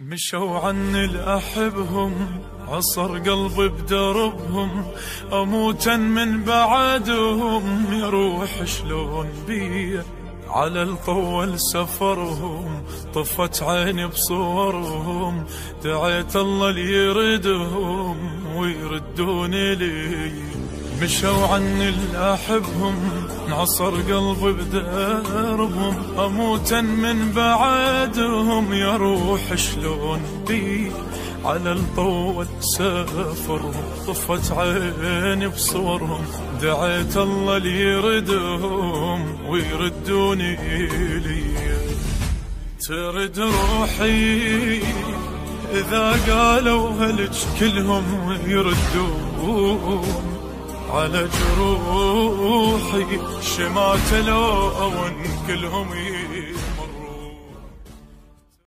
مشوا عني الأحبهم، عصر قلبي بدربهم، أموتا من بعدهم، يا روح شلون بيه على الطول سفرهم، طفت عيني بصورهم، دعيت الله ليردهم ويردوني لي. مشوا عني الأحبهم، انعصر قلبي بدربهم، أموتا من بعدهم، يا روح شلون بي على الطول سافرهم، طفت عيني بصورهم، دعيت الله ليردهم ويردوني لي. ترد روحي إذا قالوا هلج كلهم يردون على جروحي، شماتة لون كلهم